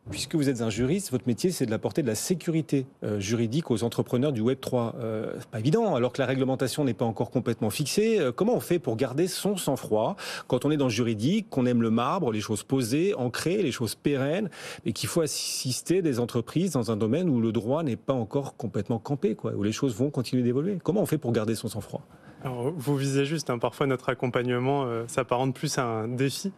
puisque vous êtes un juriste, votre métier, c'est de d'apporter de la sécurité juridique aux entrepreneurs du Web3. C'est pas évident, alors que la réglementation n'est pas encore complètement fixée. Comment on fait pour garder son sang-froid quand on est dans le juridique, qu'on aime le marbre, les choses posées, ancrées, les choses pérennes, et qu'il faut assister des entreprises dans un domaine où le droit n'est pas encore complètement campé, quoi, où les choses vont continuer d'évoluer? Comment on fait pour garder son sang-froid? Alors, vous visez juste, hein, parfois notre accompagnement s'apparente plus à un défi.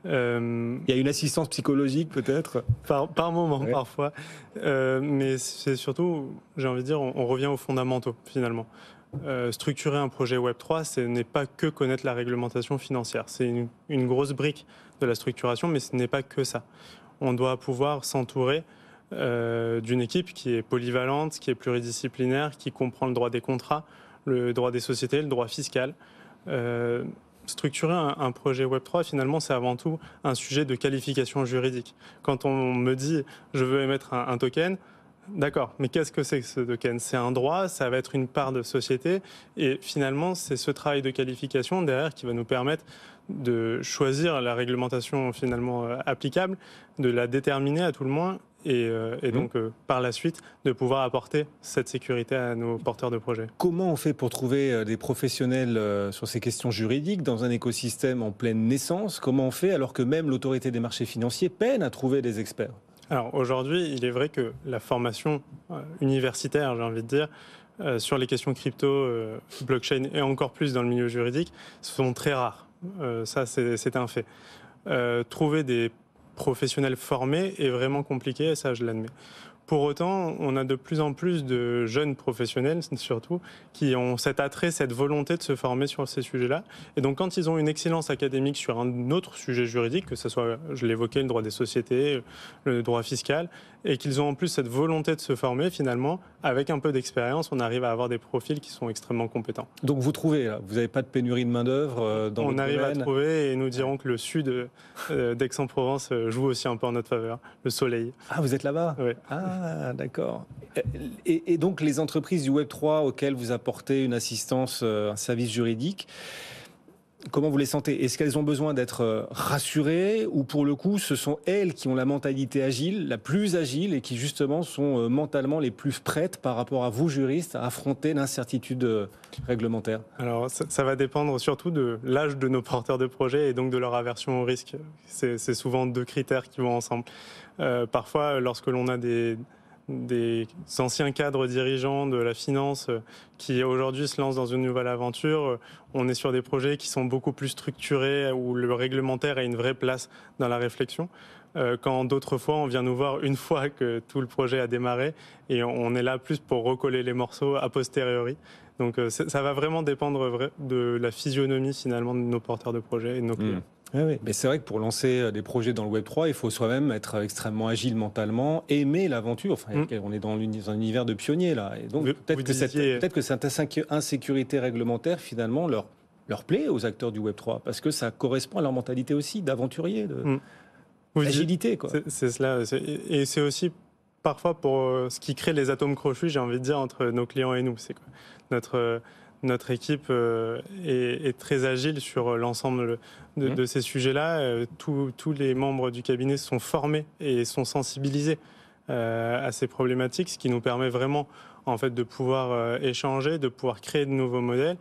Il y a une assistance psychologique peut-être? Par moment, Ouais. parfois. Mais c'est surtout, j'ai envie de dire, on revient aux fondamentaux, finalement. Structurer un projet Web3, ce n'est pas que connaître la réglementation financière. C'est une grosse brique de la structuration, mais ce n'est pas que ça. On doit pouvoir s'entourer d'une équipe qui est polyvalente, qui est pluridisciplinaire, qui comprend le droit des contrats, le droit des sociétés, le droit fiscal. Structurer un projet Web3, finalement, c'est avant tout un sujet de qualification juridique. Quand on me dit « je veux émettre un token », d'accord, mais qu'est-ce que c'est que ce token? C'est un droit, ça va être une part de société, et finalement, c'est ce travail de qualification derrière qui va nous permettre de choisir la réglementation finalement applicable, de la déterminer à tout le moins, et donc par la suite de pouvoir apporter cette sécurité à nos porteurs de projets. Comment on fait pour trouver des professionnels sur ces questions juridiques dans un écosystème en pleine naissance? Comment on fait alors que même l'autorité des marchés financiers peine à trouver des experts? Alors aujourd'hui, il est vrai que la formation universitaire, j'ai envie de dire, sur les questions crypto, blockchain et encore plus dans le milieu juridique, sont très rares. Ça, c'est un fait. Trouver des professionnels formés est vraiment compliqué, et ça, je l'admets. Pour autant, on a de plus en plus de jeunes professionnels, surtout, qui ont cet attrait, cette volonté de se former sur ces sujets-là. Et donc, quand ils ont une excellence académique sur un autre sujet juridique, que ce soit, je l'évoquais, le droit des sociétés, le droit fiscal, et qu'ils ont en plus cette volonté de se former, finalement, avec un peu d'expérience, on arrive à avoir des profils qui sont extrêmement compétents. Donc vous trouvez, là, vous n'avez pas de pénurie de main-d'œuvre dans On votre arrive à domaine? trouver, et nous dirons que le sud d'Aix-en-Provence joue aussi un peu en notre faveur, le soleil. Ah, vous êtes là-bas? Oui. Ah, d'accord. Et donc les entreprises du Web3 auxquelles vous apportez une assistance, un service juridique, comment vous les sentez? Est-ce qu'elles ont besoin d'être rassurées ou pour le coup, ce sont elles qui ont la mentalité agile, la plus agile et qui justement sont mentalement les plus prêtes par rapport à vous, juristes, à affronter l'incertitude réglementaire? Alors, ça va dépendre surtout de l'âge de nos porteurs de projet et donc de leur aversion au risque. C'est souvent deux critères qui vont ensemble. Parfois, lorsque l'on a des anciens cadres dirigeants de la finance qui aujourd'hui se lancent dans une nouvelle aventure, on est sur des projets qui sont beaucoup plus structurés, où le réglementaire a une vraie place dans la réflexion. Quand d'autres fois, on vient nous voir une fois que tout le projet a démarré et on est là plus pour recoller les morceaux a posteriori. Donc ça va vraiment dépendre de la physionomie finalement de nos porteurs de projets et de nos clients. Oui, oui. Mais c'est vrai que pour lancer des projets dans le Web3, il faut soi-même être extrêmement agile mentalement, aimer l'aventure. Enfin, on est dans un univers de pionniers là. Et donc peut-être que cette insécurité réglementaire finalement leur plaît aux acteurs du Web3 parce que ça correspond à leur mentalité aussi d'aventurier, d'agilité, quoi. C'est cela. Et c'est aussi parfois pour ce qui crée les atomes crochus, j'ai envie de dire, entre nos clients et nous. C'est quoi notre équipe est très agile sur l'ensemble de ces sujets-là. Tous les membres du cabinet sont formés et sont sensibilisés à ces problématiques, ce qui nous permet vraiment en fait, de pouvoir échanger, de pouvoir créer de nouveaux modèles.